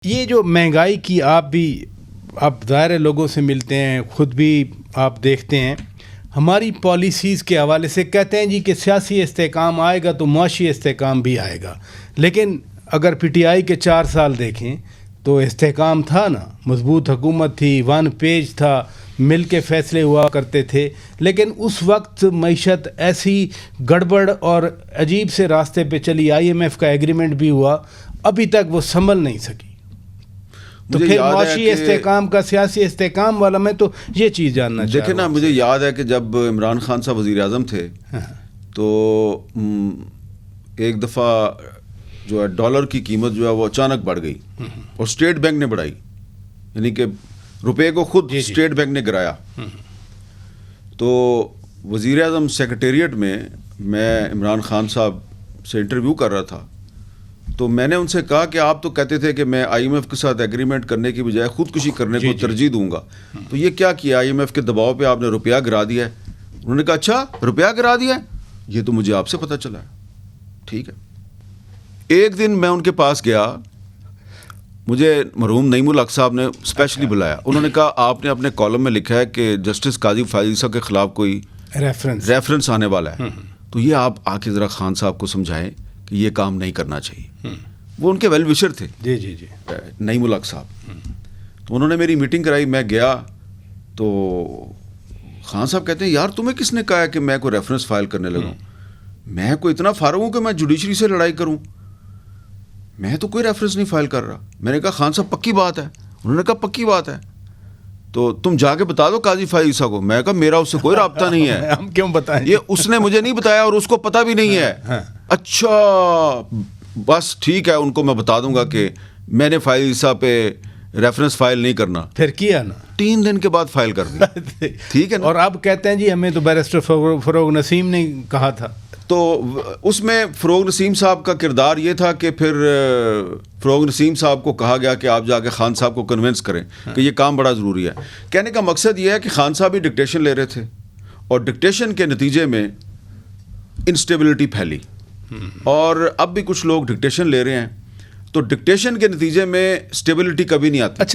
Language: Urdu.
یہ جو مہنگائی کی آپ بھی آپ ظاہر لوگوں سے ملتے ہیں، خود بھی آپ دیکھتے ہیں، ہماری پالیسیز کے حوالے سے کہتے ہیں جی کہ سیاسی استحکام آئے گا تو معاشی استحکام بھی آئے گا، لیکن اگر پی ٹی آئی کے 4 سال دیکھیں تو استحکام تھا نا، مضبوط حکومت تھی، 1 پیج تھا، مل کے فیصلے ہوا کرتے تھے، لیکن اس وقت معیشت ایسی گڑبڑ اور عجیب سے راستے پہ چلی، آئی ایم ایف کا ایگریمنٹ بھی ہوا، ابھی تک وہ سنبھل نہیں سکی۔ تو پھر معاشی استحکام کا سیاسی استحکام والا میں تو یہ چیز جاننا چاہتا ہوں۔ دیکھیں نا، مجھے یاد ہے کہ جب عمران خان صاحب وزیر اعظم تھے تو ایک دفعہ جو ہے ڈالر کی قیمت جو ہے وہ اچانک بڑھ گئی اور اسٹیٹ بینک نے بڑھائی، یعنی کہ روپے کو خود اسٹیٹ بینک نے گرایا۔ تو وزیر اعظم سیکریٹریٹ میں عمران خان صاحب سے انٹرویو کر رہا تھا، تو میں نے ان سے کہا کہ آپ تو کہتے تھے کہ میں آئی ایم ایف کے ساتھ ایگریمنٹ کرنے کی بجائے خودکشی کرنے کو ترجیح دوں گا، تو یہ کیا کیا؟ آئی ایم ایف کے دباؤ پہ آپ نے روپیہ گرا دیا ہے۔ انہوں نے کہا اچھا روپیہ گرا دیا ہے، یہ تو مجھے آپ سے پتہ چلا ہے۔ ٹھیک ہے، ایک دن میں ان کے پاس گیا، مجھے مرحوم نعیم الحق صاحب نے اسپیشلی بلایا۔ انہوں نے کہا آپ نے اپنے کالم میں لکھا ہے کہ جسٹس قاضی فائز عیسیٰ کے خلاف کوئی ریفرنس آنے والا ہے، تو یہ آپ آ کے ذرا خان صاحب کو سمجھائیں کہ یہ کام نہیں کرنا چاہیے۔ وہ ان کے ویل وشر تھے جی نعیم الحق صاحب۔ تو انہوں نے میری میٹنگ کرائی، میں گیا تو خان صاحب کہتے ہیں یار تمہیں کس نے کہا ہے کہ میں کوئی ریفرنس فائل کرنے لگا؟ میں کوئی اتنا فارغ ہوں کہ میں جوڈیشری سے لڑائی کروں؟ میں تو کوئی ریفرنس نہیں فائل کر رہا۔ میں نے کہا خان صاحب پکی بات ہے؟ انہوں نے کہا پکی بات ہے، تو تم جا کے بتا دو قاضی فائز عیسیٰ کو۔ میں کہا میرا اس سے کوئی رابطہ نہیں ہے۔ ہم کیوں بتائیں؟ یہ اس نے مجھے نہیں بتایا اور اس کو پتہ بھی نہیں ہے۔ اچھا بس ٹھیک ہے، ان کو میں بتا دوں گا کہ میں نے فائز عیسیٰ پہ ریفرنس فائل نہیں کرنا۔ پھر کیا نا، 3 دن کے بعد فائل کر دیا۔ ٹھیک ہے نا، اور اب کہتے ہیں جی ہمیں تو بیرسٹر فروغ نسیم نے کہا تھا۔ تو اس میں فروغ نسیم صاحب کا کردار یہ تھا کہ پھر فروغ نسیم صاحب کو کہا گیا کہ آپ جا کے خان صاحب کو کنونس کریں کہ یہ کام بڑا ضروری ہے۔ کہنے کا مقصد یہ ہے کہ خان صاحب بھی ڈکٹیشن لے رہے تھے اور ڈکٹیشن کے نتیجے میں انسٹیبلٹی پھیلی، اور اب بھی کچھ لوگ ڈکٹیشن لے رہے ہیں، تو ڈکٹیشن کے نتیجے میں اسٹیبلٹی کبھی نہیں آتی۔ اچھا